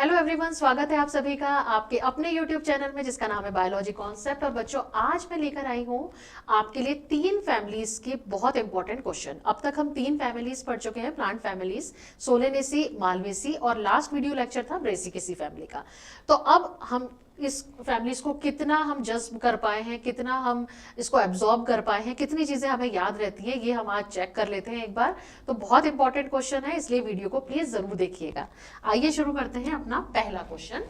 Hello everyone, स्वागत है आप सभी का आपके अपने यूट्यूब चैनल में जिसका नाम है बायोलॉजी कॉन्सेप्ट। और बच्चों, आज मैं लेकर आई हूँ आपके लिए 3 फैमिलीज के बहुत इंपॉर्टेंट क्वेश्चन। अब तक हम 3 फैमिलीज पढ़ चुके हैं, प्लांट फैमिलीज, सोलेनेसी, मालवेसी, और लास्ट वीडियो लेक्चर था ब्रेसिकेसी फैमिली का। तो अब हम इस फैमिलीज को कितना हम जज्ब कर पाए हैं, कितना हम इसको एब्जॉर्ब कर पाए हैं, कितनी चीजें हमें याद रहती है, ये हम आज चेक कर लेते हैं एक बार। तो बहुत इंपॉर्टेंट क्वेश्चन है, इसलिए वीडियो को प्लीज जरूर देखिएगा। आइए शुरू करते हैं अपना पहला क्वेश्चन।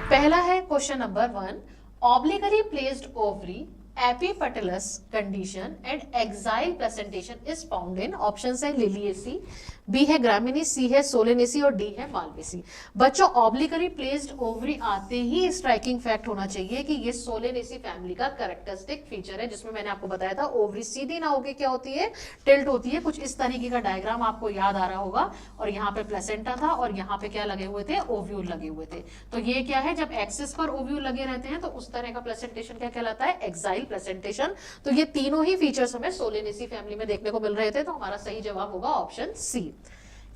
पहला है question number 1। Obliquely placed ovary, epipetalous condition and axile placentation is found in. Option है लिलिएसी, बी है ग्रामिनी, सी है सोलेनेसी और डी है मालवेसी। बच्चों, ऑब्लिगरी प्लेस्ड ओवरी आते ही स्ट्राइकिंग फैक्ट होना चाहिए कि ये सोलेनेसी फैमिली का कैरेक्टरिस्टिक फीचर है, जिसमें मैंने आपको बताया था ओवरी सीधी ना होके क्या होती है, टिल्ट होती है। कुछ इस तरीके का डायग्राम आपको याद आ रहा होगा, और यहाँ पे प्लेसेंटा था और यहाँ पे क्या लगे हुए थे, ओव्यूल लगे हुए थे। तो ये क्या है, जब एक्सिस पर ओव्यूल लगे रहते हैं तो उस तरह का प्रेजेंटेशन क्या कहलाता है, एक्साइल प्रेजेंटेशन। तो ये तीनों ही फीचर्स हमें सोलेनेसी फैमिली में देखने को मिल रहे थे, तो हमारा सही जवाब होगा ऑप्शन सी।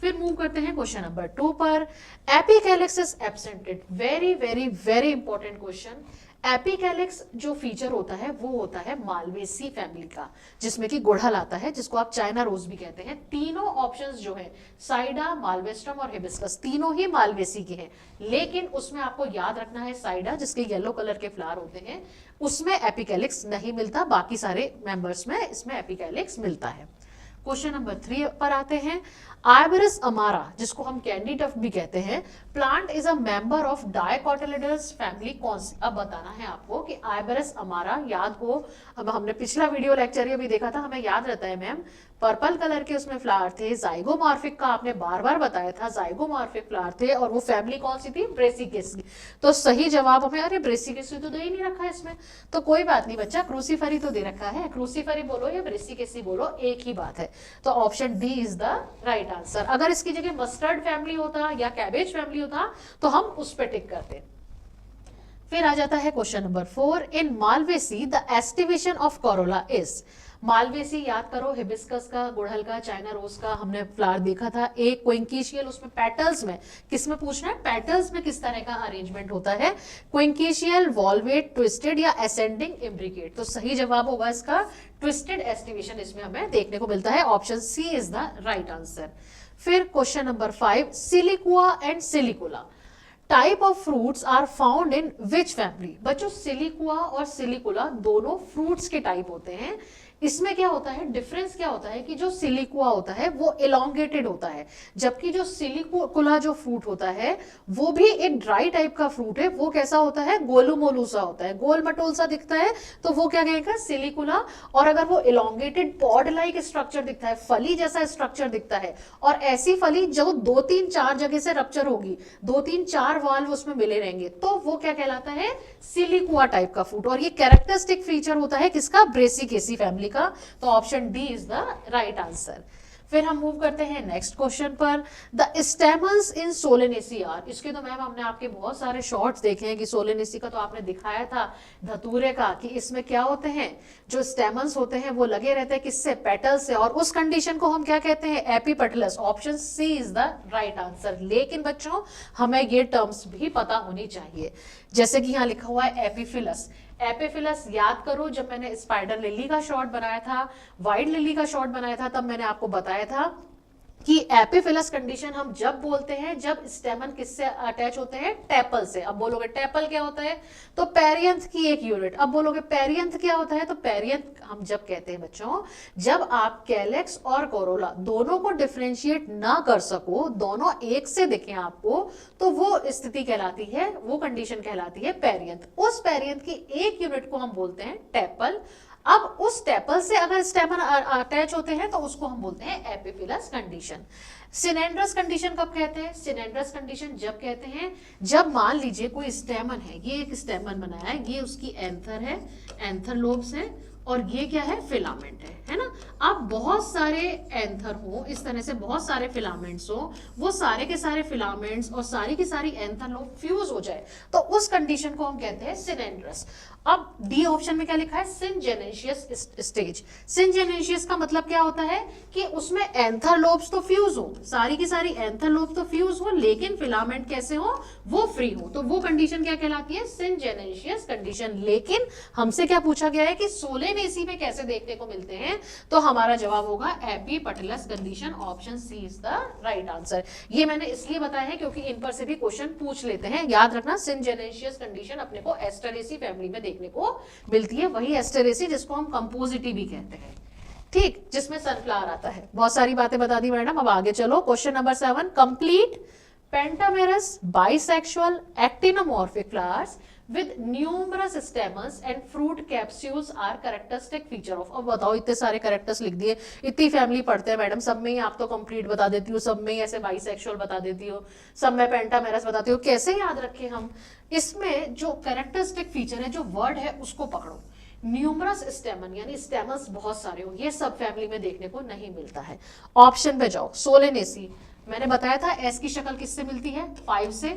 फिर मूव करते हैं क्वेश्चन नंबर 2 पर। Epicalyx is absented. Very very very important question. Epicalyx जो फीचर होता है वो होता है मालवेसी फैमिली का, जिसमें कि गुड़हल आता है, जिसको आप चाइना रोज भी कहते हैं। तीनों ऑप्शंस जो है, साइडा, मालवेस्ट्रम और हिबिस्कस, तीनों ही मालवेसी के हैं। लेकिन उसमें आपको याद रखना है, साइडा जिसके येलो कलर के फ्लावर होते हैं उसमें एपिकैलिक्स नहीं मिलता, बाकी सारे मेंबर्स में इसमें एपिकैलिक्स मिलता है। क्वेश्चन नंबर 3 पर आते हैं। आइबरस अमारा, जिसको हम कैंडी टफ भी कहते हैं, plant is a member of dicotyledons family. कौन सी? अब बताना है आपको कि आइबरस अमारा, याद हो, अब हमने पिछला वीडियो लेक्चर ये भी देखा था, हमें याद रहता है मैम, पर्पल कलर के उसमें फ्लावर थे, जाइगोमॉर्फिक का आपने बार बार बताया था, जाइगोमॉर्फिक फ्लावर थे, और वो फैमिली कौन सी थी, ब्रेसिकेसी। तो सही जवाब हमें, अरे ब्रेसिकेसी तो दे ही नहीं रखा है इसमें, तो कोई बात नहीं बच्चा, क्रूसीफरी तो दे रखा है। क्रूसीफरी बोलो या ब्रेसिकेसी बोलो, एक ही बात है। तो option D is the right answer. अगर इसकी जगह मस्टर्ड फैमिली होता या कैबेज फैमिली होता तो हम उस पर टिक करते। फिर आ जाता है question number 4। In Malvaceae the aestivation of Corolla is. Malvaceae याद करो, हिबिस्कस का, गुड़हल का, चाइना रोज का हमने फ्लावर देखा था। एक क्विंकेशियल, उसमें पेटल्स में, किसमें पूछना है, पेटल्स में किस तरह का अरेंजमेंट होता है, क्विंकेशियल, वॉल्वेट, ट्विस्टेड या असेंडिंग इम्ब्रिकेट। तो सही जवाब होगा इसका ट्विस्टेड एस्टिवेशन, इसमें हमें देखने को मिलता है। Option C is the right answer. फिर question number 5। Siliqua and silicula type of fruits are found in which family. बच्चों, सिलिकुआ और सिलिकुला दोनों फ्रूट्स के टाइप होते हैं। इसमें क्या होता है, डिफरेंस क्या होता है कि जो सिलिकुआ होता है वो इलोंगेटेड होता है, जबकि जो सिलिकुला जो फ्रूट होता है वो भी एक ड्राई टाइप का फ्रूट है। वो कैसा होता है, गोलू मोलू सा होता है, गोल मटोल सा दिखता है, तो वो क्या कहेगा, सिलिकुला। और अगर वो इलोंगेटेड पॉड लाइक स्ट्रक्चर दिखता है, फली जैसा स्ट्रक्चर दिखता है, और ऐसी फली जो 2-3-4 जगह से रप्चर होगी, 2-3-4 वाल्व उसमें मिले रहेंगे, तो वो क्या कहलाता है, सिलिकुआ टाइप का फ्रूट। और ये कैरेक्टरिस्टिक फीचर होता है किसका, ब्रेसिकेसी फैमिली का। तो option D is the right answer. फिर हम मूव करते हैं नेक्स्ट क्वेश्चन पर। The stamens in Solanaceae are. इसके तो मैम हमने आपके बहुत सारे शॉर्ट्स देखे हैं कि सोलेनेसी का तो आपने दिखाया था धतूरे का, कि इसमें क्या होते हैं, जो स्टेमन्स होते हैं वो लगे रहते हैं किससे, पेटल से, और उस कंडीशन को हम क्या कहते हैं, epipetalous. Option C is the right answer. लेकिन बच्चों, हमें ये टर्म्स भी पता होनी चाहिए, जैसे कि यहाँ लिखा हुआ है एपीफिलस। एपिफिलस याद करो, जब मैंने स्पाइडर लिली का शॉट बनाया था, व्हाइट लिली का शॉट बनाया था, तब मैंने आपको बताया था कि एपिफिलस कंडीशन हम जब बोलते हैं जब स्टेमन किससे अटैच होते हैं, टेपल से। अब बोलोगे टेपल क्या होता है, तो पेरियंथ की एक यूनिट। अब बोलोगे पेरियंथ क्या होता है, तो पेरियंथ हम जब कहते हैं बच्चों, जब आप कैलेक्स और कोरोला दोनों को डिफरेंशिएट ना कर सको, दोनों एक से दिखें आपको, तो वो स्थिति कहलाती है, वो कंडीशन कहलाती है पेरियंथ। उस पेरियंथ की एक यूनिट को हम बोलते हैं टेपल। अब उस टेपल से अगर स्टेमन अटैच होते हैं तो उसको हम बोलते हैं एपिफिलस कंडीशन। सिनेंड्रस कंडीशन कब कहते हैं, सिनेंड्रस कंडीशन जब कहते हैं जब मान लीजिए कोई स्टेमन है, ये एक स्टेमन बनाया है, ये उसकी एंथर है, एंथर लोब्स है, और ये क्या है, फिलामेंट है ना। अब बहुत सारे एंथर हो, इस तरह से बहुत सारे फिलामेंट्स हो, वो सारे के सारे फिलामेंट्स और सारी की सारी एंथर लोब फ्यूज हो जाए, तो उस कंडीशन को हम कहते हैं सिनेंड्रस। अब डी ऑप्शन में क्या लिखा है, सिनजेनेशियस स्टेज। सिनजेनेशियस का मतलब क्या होता है कि उसमें एंथर लोब्स तो फ्यूज हो, सारी की सारी एंथर लोब्स तो फ्यूज हो, लेकिन फिलामेंट कैसे हो, वो फ्री हो, तो वो कंडीशन क्या कहलाती है, सिनजेनेशियस कंडीशन। लेकिन हमसे क्या पूछा गया है कि सोलेनेसी में कैसे देखने को मिलते हैं, तो हमारा जवाब होगा epipetalous condition, option C is the right answer. ये मैंने इसलिए बताया है क्योंकि इन पर से भी क्वेश्चन पूछ लेते हैं। याद रखना, सिनजेनेशियस कंडीशन अपने को एस्टरेसी फैमिली में देखने को मिलती है, वही एस्टरेसी जिसको हम कंपोजिटी भी कहते हैं, ठीक, जिसमें सनफ्लावर आता है। बहुत सारी बातें बता दी मैडम, अब आगे चलो। Question number 7, complete pentamerous bisexual actinomorphic flowers with numerous stamens and fruit capsules are characteristic feature of। अब बताओ, इतने सारे कैरेक्टर्स लिख दिए, इतनी फैमिली पढ़ते हैं मैडम, सब में ही आप तो कंप्लीट बता देती हो, सब में ही ऐसे बाइसेक्सुअल बता देती हो, सब में पेंटामेरस बताती हो, कैसे याद रखें हम। इसमें जो कैरेक्टरिस्टिक फीचर है, जो वर्ड है, उसको पकड़ो। न्यूमरस स्टेमन यानी स्टेमन्स बहुत सारे हो, ये सब फैमिली में देखने को नहीं मिलता है। ऑप्शन पे जाओ, सोलेनेसी मैंने बताया था एस की शक्ल किससे मिलती है, 5 से,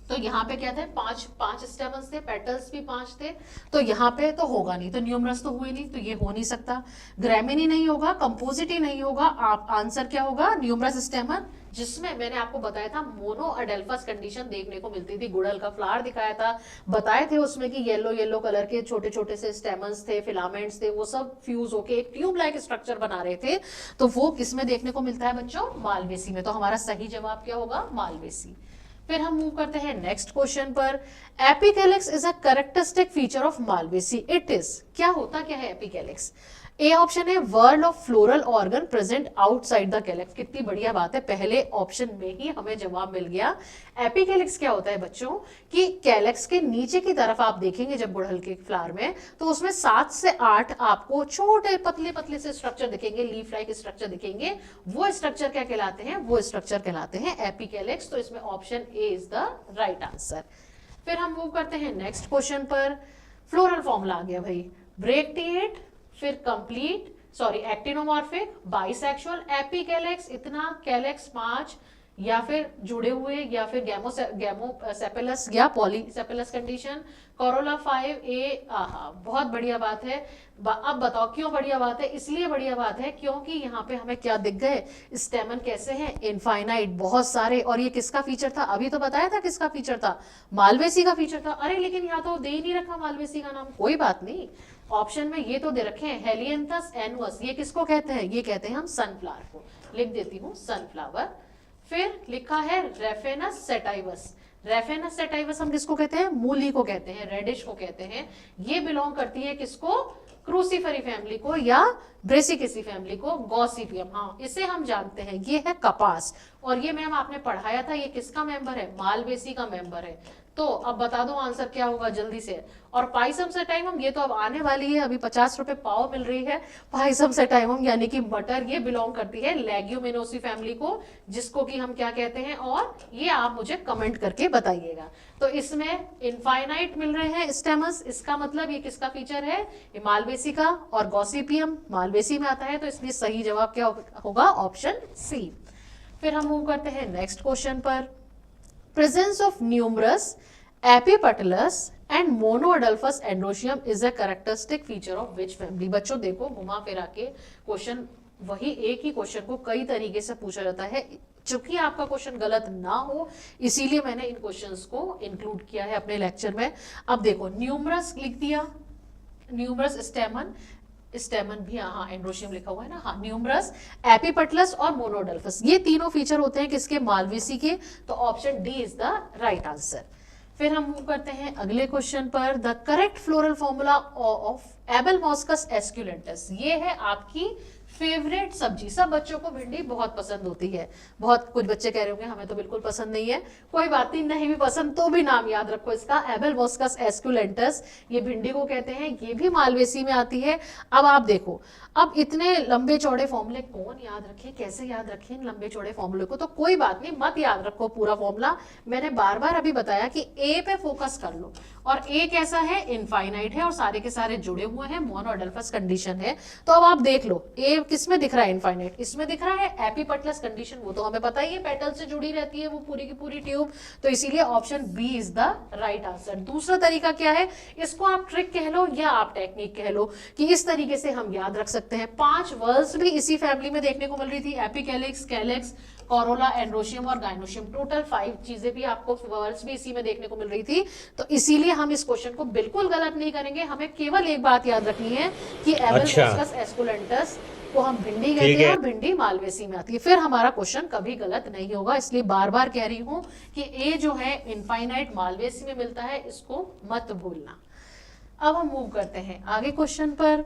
तो यहाँ पे क्या थे, पांच स्टेमन्स थे, पेटल्स भी 5 थे, तो यहाँ पे तो होगा नहीं, तो न्यूमरस तो हुए नहीं, तो ये हो नहीं सकता। ग्रेमिनी नहीं होगा, कंपोजिटी नहीं होगा, आंसर क्या होगा, न्यूमरस स्टेमन, जिसमें मैंने आपको बताया था मोनो अडेल्फस कंडीशन देखने को मिलती थी। गुड़हल का फ्लावर दिखाया था, बताए थे उसमें कि येलो येलो कलर के छोटे छोटे से स्टेमन्स थे, फिलामेंट्स थे, वो सब फ्यूज होके एक ट्यूब लाइक स्ट्रक्चर बना रहे थे। तो वो किसमें देखने को मिलता है बच्चों, मालवेसी में। तो हमारा सही जवाब क्या होगा, मालवेसी। फिर हम मूव करते हैं नेक्स्ट क्वेश्चन पर। Epicalyx is a characteristic feature of Malvaceae, it is, क्या होता क्या है एपिकैलिक्स। ए ऑप्शन है world of floral organ present outside the calyx. कितनी बढ़िया बात है, पहले ऑप्शन में ही हमें जवाब मिल गया। एपिकैलिक्स क्या होता है बच्चों, कि कैलिक्स के नीचे की तरफ आप देखेंगे जब गुड़हल के फ्लावर में, तो उसमें 7 से 8 आपको छोटे पतले पतले से स्ट्रक्चर दिखेंगे, लीफ लाइक स्ट्रक्चर दिखेंगे। वो स्ट्रक्चर क्या कहलाते हैं, वो स्ट्रक्चर कहलाते हैं एपिकैलिक्स। तो इसमें option A is the right answer. फिर हम मूव करते हैं नेक्स्ट क्वेश्चन पर। फ्लोरल फॉर्मूला आ गया भाई, ब्रेक्टिएट, फिर complete, sorry actinomorphic, bisexual, epicalyx, इतना, कैलिक्स 5, या फिर जुड़े हुए, या फिर गैमोसेपेलस या पॉलीसेपेलस कंडीशन, कोरोला 5 ए। बहुत बढ़िया बात है। अब बताओ क्यों बढ़िया बात है, इसलिए बढ़िया बात है क्योंकि यहाँ पे हमें क्या दिख गए, स्टेमन कैसे हैं, इनफाइनाइट, बहुत सारे। और ये किसका फीचर था, अभी तो बताया था किसका फीचर था, मालवेसी का फीचर था। अरे लेकिन यहाँ तो दे ही नहीं रखा मालवेसी का नाम, कोई बात नहीं, ऑप्शन में ये तो दे रखे हैं, हेलियंथस एनुअस, ये किसको कहते हैं, ये कहते हैं हम सनफ्लावर को, लिख देती हूँ सनफ्लावर। फिर लिखा है रेफेनस सेटाइवस, रेफेनस सेटाइवस हम किसको कहते हैं, मूली को कहते हैं, रेडिश को कहते हैं। ये बिलोंग करती है किसको, क्रूसीफेरी फैमिली को या ब्रेसिकेसी फैमिली को, गॉसिपियम, हाँ इसे हम जानते हैं। ये है कपास, और ये मैम आपने पढ़ाया था, ये किसका मेंबर है, मालवेसी का मेंबर है। तो अब बता दो आंसर क्या होगा जल्दी से। और पाइसम सेटाइवम, ये तो अब आने वाली है, अभी 50 रुपए पाव मिल रही है। पाइसम सेटाइवम यानी कि मटर, ये बिलोंग करती है लेग्यूमिनोसी फैमिली को, जिसको कि हम क्या कहते हैं, और ये आप मुझे कमेंट करके बताइएगा। तो इसमें इनफाइनाइट मिल रहे हैं स्टेमस, इसका मतलब ये किसका फीचर है, ये मालवेसी का, और गॉसिपियम मालवेसी में आता है, तो इसलिए सही जवाब क्या होगा, ऑप्शन सी। फिर हम मूव करते हैं नेक्स्ट क्वेश्चन पर। Presence of numerous epipetalous and monoadelphous androecium is a characteristic feature of which family। बच्चों देखो, घुमा फिरा के क्वेश्चन, वही एक ही क्वेश्चन को कई तरीके से पूछा जाता है। चूंकि आपका क्वेश्चन गलत ना हो, इसीलिए मैंने इन क्वेश्चंस को इंक्लूड किया है अपने लेक्चर में। अब देखो, न्यूमरस लिख दिया, न्यूमरस स्टेमन, स्टेमन भी, हाँ एंड्रोशियम लिखा हुआ है ना, हाँ न्यूमरस, एपिपटलस और मोनोडल्फस, ये तीनों फीचर होते हैं किसके, मालवेसी के। तो option D is the right answer. फिर हम मूव करते हैं अगले क्वेश्चन पर। The correct floral formula of Abelmoschus esculentus, ये है आपकी फेवरेट सब्जी, सब बच्चों को भिंडी बहुत पसंद होती है। बहुत कुछ बच्चे कह रहे होंगे हमें तो बिल्कुल पसंद नहीं है, कोई बात नहीं भी पसंद तो भी नाम याद रखो इसका, एबेलमोस्कस एस्कुलेंटस, ये भिंडी को कहते हैं, ये भी मालवेसी में आती है। अब आप देखो, अब इतने लंबे चौड़े फॉर्मूले कौन याद रखे, कैसे याद रखे इन लंबे चौड़े फॉर्मूले को, तो कोई बात नहीं, मत याद रखो पूरा फॉर्मूला, मैंने बार बार अभी बताया कि ए पे फोकस कर लो, और ए कैसा है, इनफाइनाइट है और सारे के सारे जुड़े हुए हैं, मोनोडेल्फस कंडीशन है। तो अब आप देख लो ए किसमें दिख रहा है, इनफाइनाइट, इसमें दिख रहा है एपीपटलस कंडीशन, वो तो हमें पता ही है पेटल से जुड़ी रहती है वो पूरी की पूरी ट्यूब, तो इसीलिए option B is the right answer. दूसरा तरीका क्या है, इसको आप ट्रिक कह लो या आप टेक्निक कह लो, कि इस तरीके से हम याद रख सकते हैं। 5 वर्ड्स भी इसी फैमिली में देखने को मिल रही थी, एपिकैलिक्स, कैलिक्स, कोरोला, एंड्रोशियम और गाइनोशियम, टोटल 5 चीजें भी आपको वर्ड्स भी इसी में देखने को मिल रही थी, तो इसीलिए हम इस क्वेश्चन को बिल्कुल गलत नहीं करेंगे। हमें केवल एक बात याद रखनी है कि एबेलमोस्कस एस्कुलेंटस को हम भिंडी कहते हैं और भिंडी मालवेसी में आती है, फिर हमारा क्वेश्चन कभी गलत नहीं होगा। इसलिए बार बार कह रही हूं कि ए जो है इनफाइनाइट मालवेसी में मिलता है, इसको मत भूलना। अब हम मूव करते हैं आगे क्वेश्चन पर।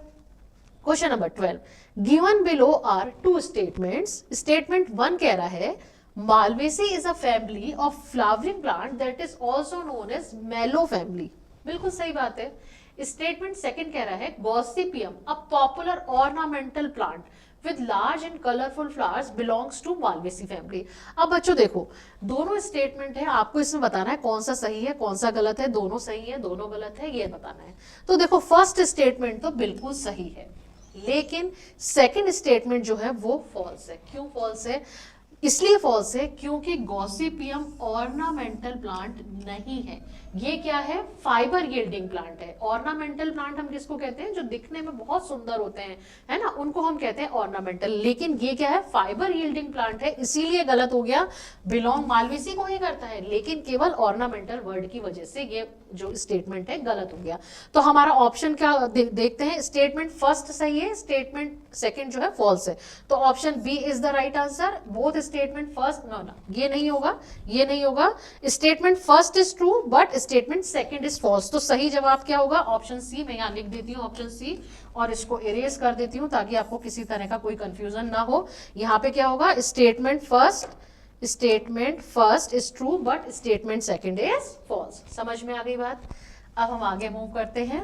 Question number 12, given below are 2 statements. Statement 1 कह रहा है Malvaceae is a family of flowering plant that is also known as mallow family, बिल्कुल सही बात है। स्टेटमेंट 2 कह रहा है Gossypium a popular ornamental plant with large and colorful flowers belongs to Malvaceae family. अब बच्चों देखो, दोनों स्टेटमेंट है, आपको इसमें बताना है कौन सा सही है कौन सा गलत है, दोनों सही है दोनों गलत है ये बताना है। तो देखो फर्स्ट स्टेटमेंट तो बिल्कुल सही है, लेकिन सेकंड स्टेटमेंट जो है वो फॉल्स है। क्यों फॉल्स है, इसलिए फॉल्स है क्योंकि गॉसिपियम ऑर्नामेंटल प्लांट नहीं है, ये क्या है, फाइबर यील्डिंग प्लांट है। ऑर्नामेंटल प्लांट हम किसको कहते हैं, जो दिखने में बहुत सुंदर होते हैं, है ना, उनको हम कहते हैं ऑर्नामेंटल, लेकिन ये क्या है, फाइबर यील्डिंग प्लांट है, इसीलिए गलत हो गया। बिलोंग मालवेसी को ही करता है, लेकिन केवल ऑर्नामेंटल वर्ड की वजह से ये जो स्टेटमेंट है गलत हो गया। तो हमारा ऑप्शन क्या देखते हैं, स्टेटमेंट फर्स्ट सही है, स्टेटमेंट सेकंड जो है फॉल्स है, तो option B is the right answer. Both statement first, no ना, ये नहीं होगा, ये नहीं होगा। Statement first is true but statement second is false, तो सही जवाब क्या होगा, ऑप्शन सी। मैं यहां लिख देती हूँ ऑप्शन सी और इसको इरेज कर देती हूँ ताकि आपको किसी तरह का कोई कंफ्यूजन ना हो। यहाँ पे क्या होगा, statement first is true but statement second is false. समझ में आ गई बात। अब हम आगे मूव करते हैं।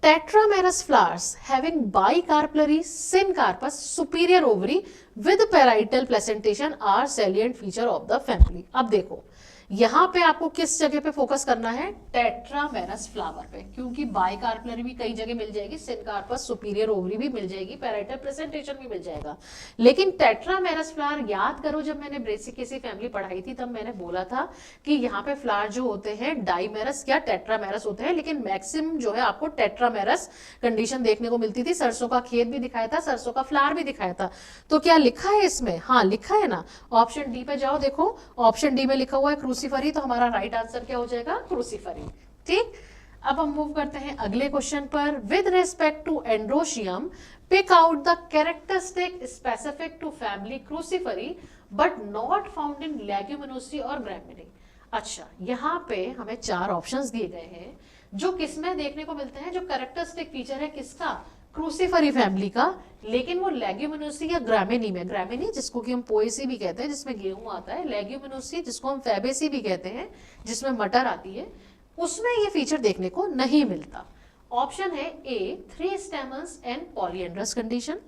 Tetramerous flowers having bicarpellary syncarpous superior ovary with parietal placentation are salient feature of the family। अब देखो यहां पे आपको किस जगह पे फोकस करना है, टेट्रामेरस फ्लावर पे, क्योंकि बाइकार्पलरी भी कई जगह मिल जाएगी, सिनकार्पस सुपीरियर ओवरी भी मिल जाएगी, पैराइटल प्रेजेंटेशन भी मिल जाएगा, लेकिन टेट्रामेरस फ्लावर याद करो, जब मैंने ब्रेसिकेसी फैमिली पढ़ाई थी तब मैंने बोला था कि यहाँ पे फ्लावर जो होते हैं डाइमेरस या टेट्रामेरस होते हैं, लेकिन मैक्सिमम जो है आपको टेट्रामेरस कंडीशन देखने को मिलती थी। सरसों का खेत भी दिखाया था, सरसों का फ्लावर भी दिखाया था, तो क्या लिखा है इसमें, हाँ लिखा है ना, ऑप्शन डी पे जाओ, देखो ऑप्शन डी में लिखा हुआ है क्रूसीफरी, तो हमारा राइट आंसर क्या हो जाएगा, क्रूसीफरी। ठीक, अब हम मूव करते हैं अगले क्वेश्चन पर। With respect to androecium pick out the characteristic specific to family Cruciferae but not found in Leguminosae और ग्रैमिनी। अच्छा, यहाँ पे हमें 4 ऑप्शंस दिए गए हैं जो किसमें देखने को मिलते हैं, जो कैरेक्टरिस्टिक फीचर है किसका, क्रूसीफरी फैमिली का, लेकिन वो लेग्यूमिनोसी या ग्रामिनी में, ग्रामिनी जिसको कि हम पोएसी भी कहते हैं जिसमें गेहूं आता है, लेग्यूमिनोसी जिसको हम फैबेसी भी कहते हैं जिसमें मटर आती है, उसमें ये फीचर देखने को नहीं मिलता। ऑप्शन है A 3 stamens and polyandrous condition,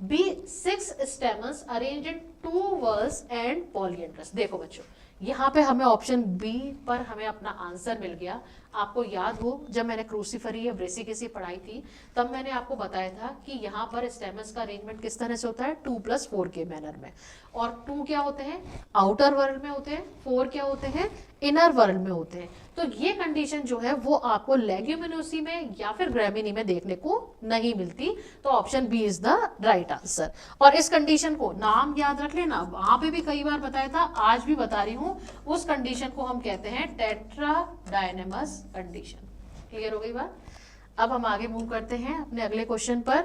B 6 stamens arranged in 2 whorls and polyandrous. देखो बच्चों, यहाँ पे हमें ऑप्शन बी पर हमें अपना आंसर मिल गया। आपको याद हो जब मैंने क्रूसीफरी या ब्रेसिकेसी पढ़ाई थी तब मैंने आपको बताया था कि यहाँ पर स्टेमन्स का अरेंजमेंट किस तरह से होता है, 2+4 के मैनर में, और 2 क्या होते हैं, आउटर वर्ल्ड में होते हैं, 4 क्या होते हैं, इनर वर्ल्ड में होते हैं। तो ये कंडीशन जो है वो आपको लेग्यूमिनोसी में या फिर ग्रैमिनी में देखने को नहीं मिलती, तो option B is the right answer. और इस कंडीशन को नाम याद रख लेना, वहां पे भी कई बार बताया था, आज भी बता रही हूं, उस कंडीशन को हम कहते हैं टेट्राडायनेमस कंडीशन। क्लियर हो गई बात। अब हम आगे मूव करते हैं अपने अगले क्वेश्चन पर।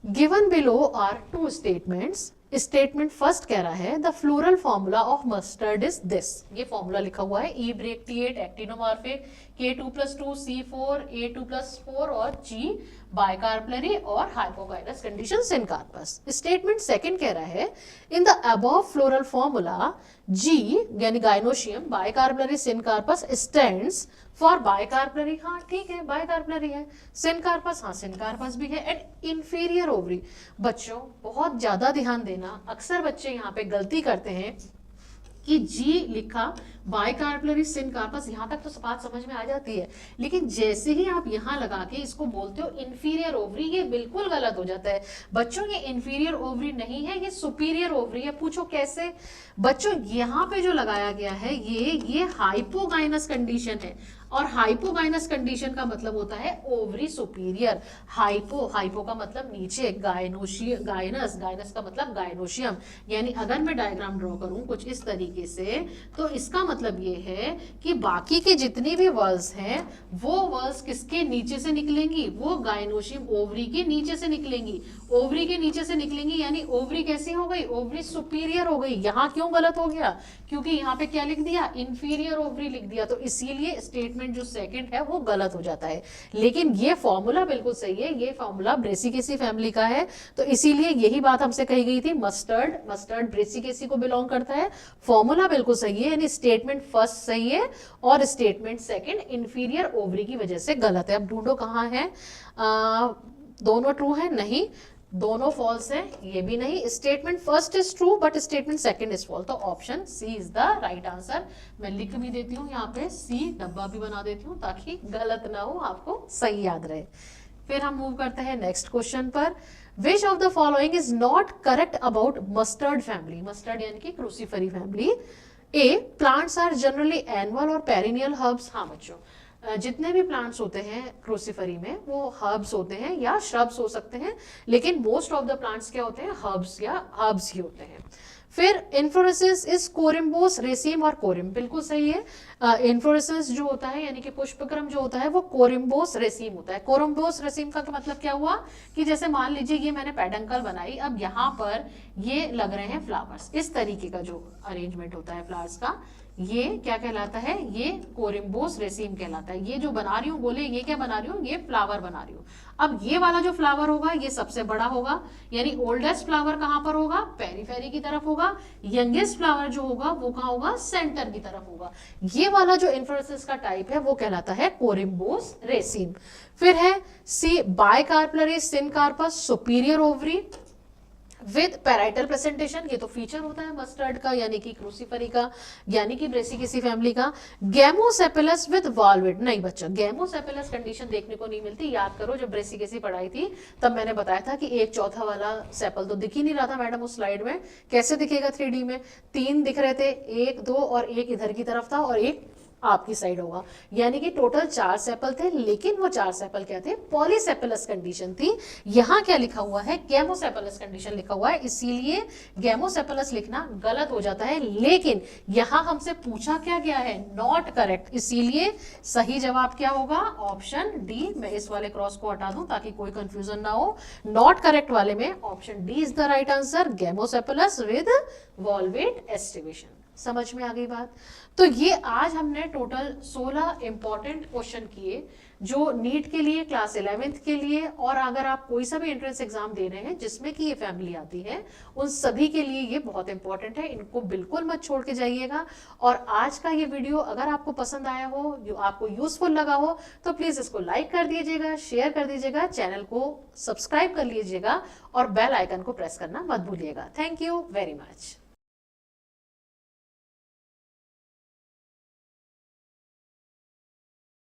Given below are 2 statements. Statement first कह रहा है the floral formula of mustard is this, ये फॉर्मूला लिखा हुआ है, ई ब्रेक्टिएट एक्टिनोमॉर्फिक K2+2 C4 A2+4 और G बाइकार्पलरी और hypogynous condition syncarpous. Statement second कह रहा है in the above floral formula G यानी gynoecium bicarpellary syncarpous stands for bicarpellary, हाँ ठीक है बाइकार्पलरी है, सिनकार्पस हाँ सिनकार्पस भी है, एंड इंफीरियर ओवरी। बच्चों बहुत ज्यादा ध्यान देना, अक्सर बच्चे यहाँ पे गलती करते हैं कि जी लिखा बाइकार्पलरी सिनकार्पस, यहां तक तो बात समझ में आ जाती है, लेकिन जैसे ही आप यहां लगा के इसको बोलते हो इंफीरियर ओवरी, ये बिल्कुल गलत हो जाता है। बच्चों ये इंफीरियर ओवरी नहीं है, ये सुपीरियर ओवरी है। पूछो कैसे? बच्चों यहाँ पे जो लगाया गया है ये हाइपोगाइनस कंडीशन है, और हाइपोगाइनस कंडीशन का मतलब होता है ओवरी सुपीरियर। हाइपो का मतलब नीचे, गाइनस का मतलब गाइनोशियम। यानी अगर मैं डायग्राम ड्रॉ करूं कुछ इस तरीके से, तो इसका मतलब ये है कि बाकी के जितनी भी वर्ल्स हैं वो वर्ल्स किसके नीचे से निकलेंगी? वो गाइनोशियम ओवरी के नीचे से निकलेंगी। ओवरी के नीचे से निकलेंगी यानी ओवरी कैसी हो गई? ओवरी सुपीरियर हो गई। यहाँ क्यों गलत हो गया? क्योंकि यहाँ पे क्या लिख दिया? इंफीरियर ओवरी लिख दिया, तो इसीलिए स्टेटमेंट जो सेकंड है वो गलत हो जाता है। लेकिन ये फॉर्मूला बिल्कुल सही है, ये फॉर्मूला ब्रेसिकेसी फैमिली का है, तो इसीलिए यही बात हमसे कही गई थी, मस्टर्ड ब्रेसिकेसी को बिलोंग करता है। फॉर्मूला बिल्कुल सही है, यानी स्टेटमेंट फर्स्ट सही है और स्टेटमेंट सेकंड इंफीरियर ओवरी की वजह से गलत है। अब ढूंढो कहां है, दोनों ट्रू है? नहीं, दोनों फॉल्स है, ये भी नहीं। Statement first is true but statement second is false, तो option C is the right answer. मैं लिख भी देती हूँ यहाँ पे, सी डब्बा भी बना देती हूँ ताकि गलत ना हो, आपको सही याद रहे। फिर हम मूव करते हैं नेक्स्ट क्वेश्चन पर। Which of the following is not correct about mustard family? Mustard यानी कि cruciferae family. A, plants are generally annual और पेरिनियल हर्ब्स। हाँ बच्चों, जितने भी प्लांट्स होते हैं क्रूसीफरी में वो हर्ब्स होते हैं या श्रब्स हो सकते हैं, लेकिन मोस्ट ऑफ द प्लांट्स क्या होते हैं? हर्ब्स या हर्ब्स ही होते हैं। फिर इन्फ्लोरेसेंस इज कोरिम्बोस, रेसिम और कोरिम, बिल्कुल सही है। इन्फ्लोरेसेंस जो होता है यानी कि पुष्पक्रम जो होता है वो कोरिम्बोस रेसिम होता है। कोरिम्बोस रेसिम का मतलब क्या हुआ कि जैसे मान लीजिए ये मैंने पेडंकल बनाई, अब यहाँ पर ये लग रहे हैं फ्लावर्स, इस तरीके का जो अरेंजमेंट होता है फ्लावर्स का, ये क्या कहलाता है? ये कोरिम्बोस रेसिम कहलाता है। ये जो बना रही हूँ, बोले ये क्या बना रही हूँ? ये फ्लावर बना रही हूँ। अब ये वाला जो फ्लावर होगा ये सबसे बड़ा होगा, यानी ओल्डेस्ट फ्लावर कहाँ पर होगा? पेरीफेरी की तरफ होगा। यंगेस्ट फ्लावर जो होगा वो कहाँ होगा? सेंटर की तरफ होगा। ये वाला जो इन्फ्लोरेसेंस का टाइप है वो कहलाता है कोरिम्बोस रेसिम। फिर है C, bicarpellary syncarpous, superior ovary with parietal presentation, ये तो फीचर होता है मस्टर्ड का यानी कि क्रूसीफरी का यानी कि ब्रेसिकेसी फैमिली का। गैमोसेपेलस विद वॉल्वेट, नहीं बच्चा, गैमोसेपेलस कंडीशन देखने को नहीं मिलती। याद करो जब ब्रेसिकेसी पढ़ाई थी तब मैंने बताया था कि 1/4 वाला सेपल तो दिख ही नहीं रहा था मैडम उस स्लाइड में, कैसे दिखेगा 3D में? 3 दिख रहे थे, 1 2 और 1 इधर की तरफ था और 1 आपकी साइड होगा, यानी कि टोटल 4 सेपल थे, लेकिन वो 4 सेपल क्या थे? पॉलीसेपेलस कंडीशन थी। यहाँ क्या लिखा हुआ है? गैमोसेपेलस कंडीशन लिखा हुआ है, इसीलिए गैमोसेपेलस लिखना गलत हो जाता है। लेकिन यहाँ हमसे पूछा क्या गया है? नॉट करेक्ट, इसीलिए सही जवाब क्या होगा? Option D. मैं इस वाले क्रॉस को हटा दूं ताकि कोई कंफ्यूजन ना हो। नॉट करेक्ट वाले में option D is the right answer, gamosepalous with valvate aestivation. समझ में आ गई बात? तो ये आज हमने टोटल 16 इंपॉर्टेंट क्वेश्चन किए जो नीट के लिए, क्लास 11th के लिए, और अगर आप कोई सा भी एंट्रेंस एग्जाम दे रहे हैं जिसमें कि ये फैमिली आती है, उन सभी के लिए ये बहुत इंपॉर्टेंट है। इनको बिल्कुल मत छोड़ के जाइएगा। और आज का ये वीडियो अगर आपको पसंद आया हो, जो आपको यूजफुल लगा हो, तो प्लीज इसको लाइक कर दीजिएगा, शेयर कर दीजिएगा, चैनल को सब्सक्राइब कर लीजिएगा और बेल आइकन को प्रेस करना मत भूलिएगा। Thank you very much.